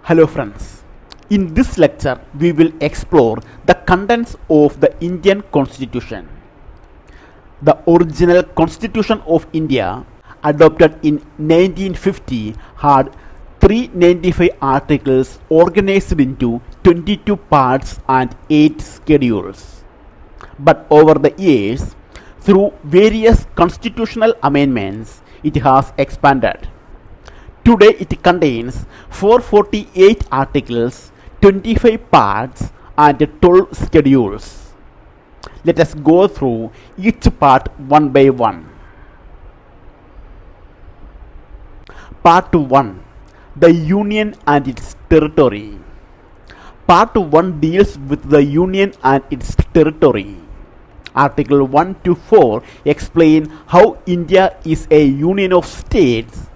Hello friends. In this lecture, we will explore the contents of the Indian Constitution. The original Constitution of India, adopted in 1950, had 395 articles organized into 22 parts and 8 schedules. But over the years, through various constitutional amendments, it has expanded. Today it contains 448 articles, 25 parts and 12 schedules. Let us go through each part one by one. Part 1. The Union and its territory. Part 1 deals with the Union and its territory. Article 1 to 4 explain how India is a union of states,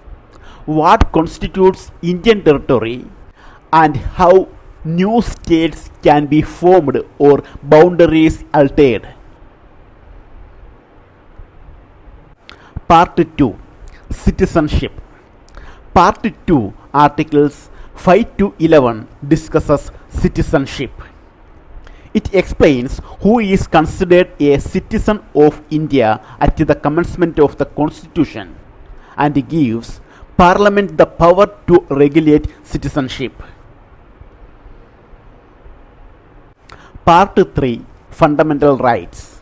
what constitutes Indian territory, and how new states can be formed or boundaries altered. Part 2. Citizenship. Part 2, Articles 5 to 11 discusses citizenship. It explains who is considered a citizen of India at the commencement of the Constitution and gives Parliament the power to regulate citizenship. Part 3. Fundamental Rights.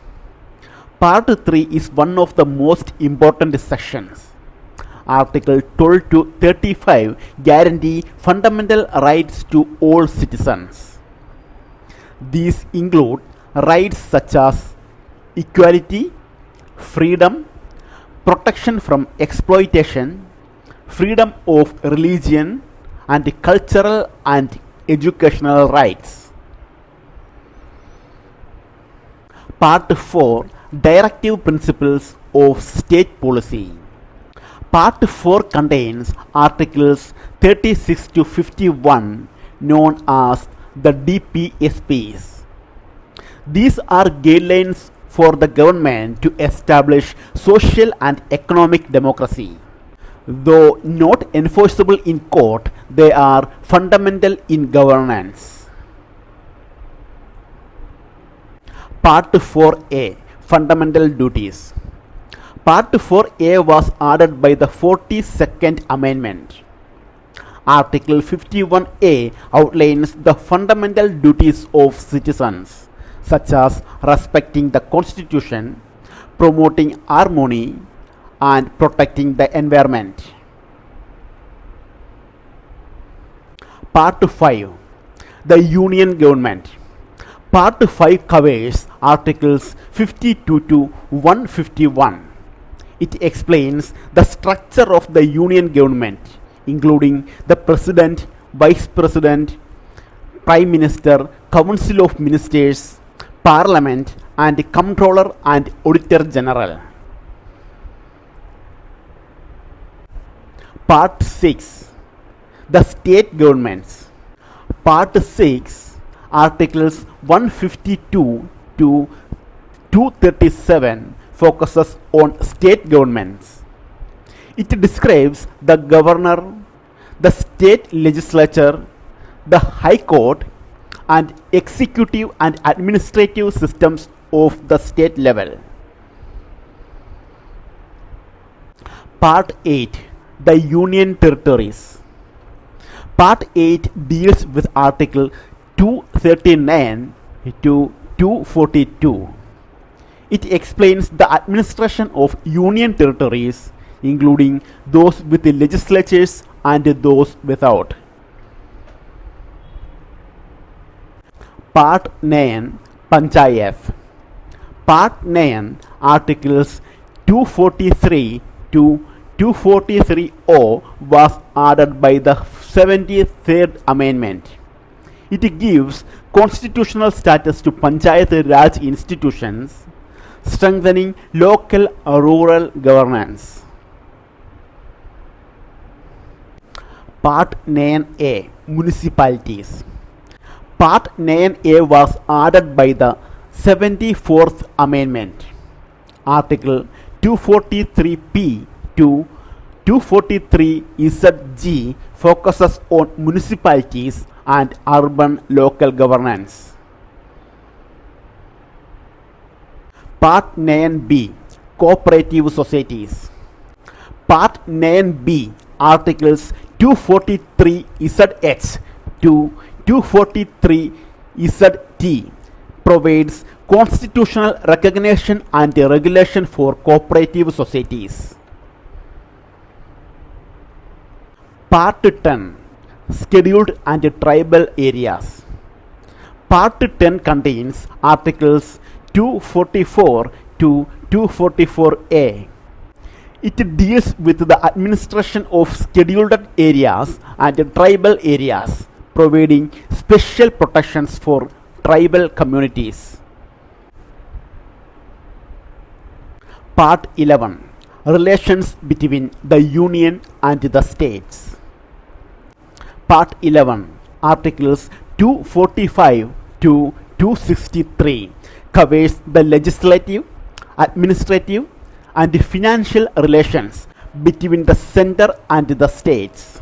Part 3 is one of the most important sections. Article 12 to 35 guarantee fundamental rights to all citizens. These include rights such as equality, freedom, protection from exploitation, freedom of religion, and cultural and educational rights. Part 4. Directive Principles of State Policy. Part 4 contains Articles 36 to 51 known as the DPSPs. These are guidelines for the government to establish social and economic democracy. Though not enforceable in court, they are fundamental in governance. Part 4A. Fundamental Duties. Part 4A was added by the 42nd Amendment. Article 51A outlines the fundamental duties of citizens, such as respecting the Constitution, promoting harmony, and protecting the environment. Part 5. The Union Government. Part 5 covers Articles 52 to 151. It explains the structure of the Union Government, including the President, Vice President, Prime Minister, Council of Ministers, Parliament, and Comptroller and Auditor General. Part 6. The State Governments. Part 6, Articles 152 to 237 focuses on state governments. It describes the governor, the state legislature, the high court, and executive and administrative systems of the state level. Part 8. The Union Territories. Part 8 deals with Article 239 to 242. It explains the administration of Union territories, including those with the legislatures and those without. Part 9. Panchayat. Part 9, Articles 243 to 243O was added by the 73rd Amendment. It gives constitutional status to Panchayat Raj institutions, strengthening local rural governance. Part 9A. Municipalities. Part 9A was added by the 74th Amendment. Article 243P to 243ZG focuses on municipalities and urban local governance. Part 9b, Cooperative Societies. Part 9b, Articles 243ZH to 243ZT provides constitutional recognition and regulation for cooperative societies. Part 10, Scheduled and Tribal Areas. Part 10 contains Articles 244 to 244A. It deals with the administration of scheduled areas and tribal areas, providing special protections for tribal communities. Part 11, Relations between the Union and the States. Part 11, Articles 245 to 263 covers the legislative, administrative, and financial relations between the center and the states.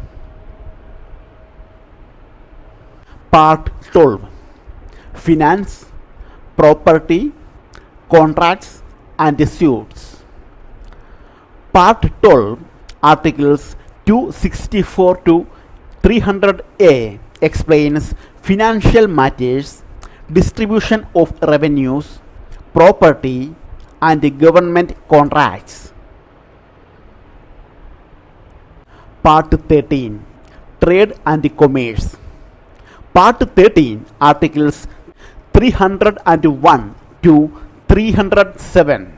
Part 12, Finance, Property, Contracts, and Suits. Part 12, Articles 264 to 300A explains financial matters, distribution of revenues, property, and government contracts. Part 13, Trade and Commerce. Part 13, Articles 301 to 307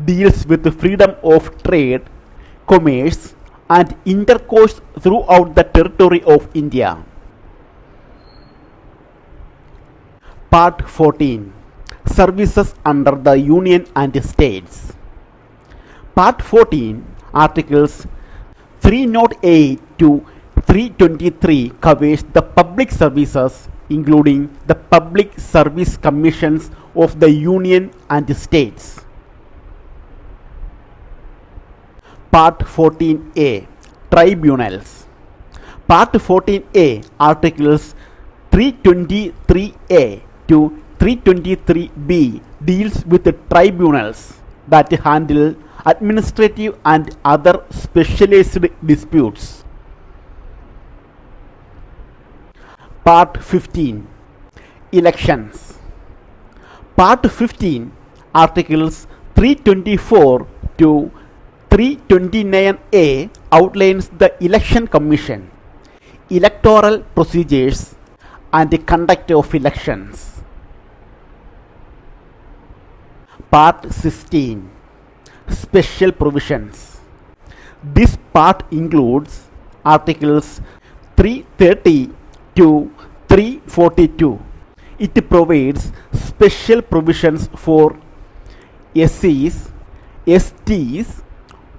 deals with the freedom of trade, commerce, and intercourse throughout the territory of India. Part 14, Services under the Union and States. Part 14, Articles 308 to 323 covers the public services, including the Public Service Commissions of the Union and States. Part 14A, Tribunals. Part 14A, Articles 323A to 323B deals with the tribunals that handle administrative and other specialized disputes. Part 15, Elections. Part 15, Articles 324 to 329A outlines the Election Commission, electoral procedures, and the conduct of elections. Part 16, Special Provisions. This part includes Articles 330 to 342. It provides special provisions for SCs, STs,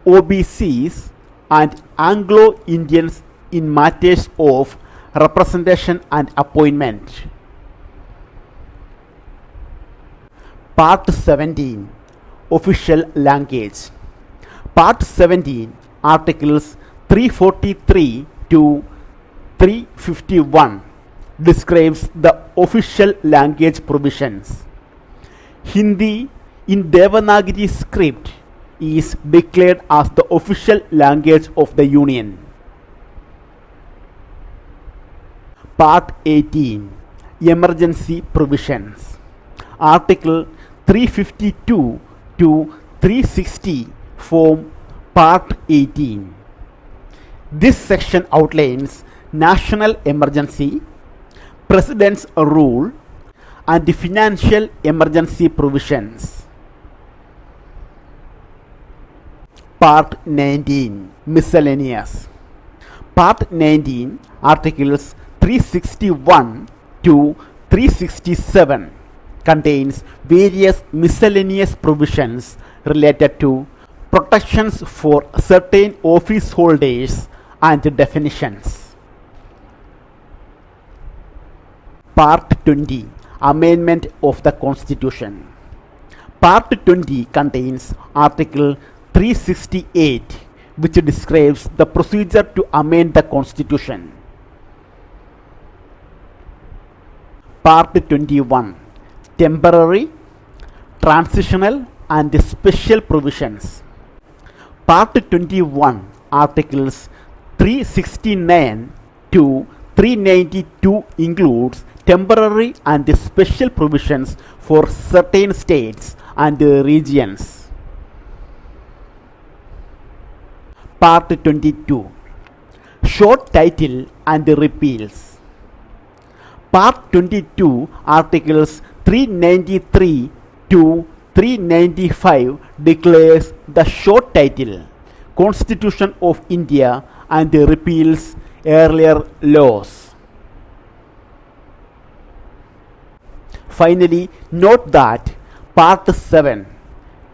OBCs, and Anglo-Indians in matters of representation and appointment. Part 17, Official Language. Part 17, Articles 343 to 351 describes the official language provisions. Hindi in Devanagari script is declared as the official language of the Union. Part 18, Emergency Provisions. Article 352 to 360 form Part 18. This section outlines national emergency, President's rule, and the financial emergency provisions. Part 19, Miscellaneous. Part 19, Articles 361 to 367 contains various miscellaneous provisions related to protections for certain office holders and definitions. Part 20, Amendment of the Constitution. Part 20 contains Article 368 which describes the procedure to amend the Constitution. Part 21. Temporary, transitional and special provisions. Part 21, Articles 369 to 392 includes temporary and special provisions for certain states and regions. Part 22. Short title and repeals. Part 22, Articles 393 to 395 declares the short title, Constitution of India, and repeals earlier laws. Finally, note that Part 7,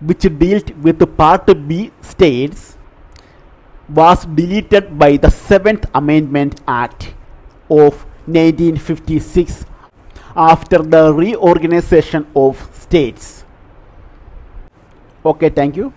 which dealt with Part B states, was deleted by the 7th Amendment Act of 1956 after the reorganization of states. Okay, thank you.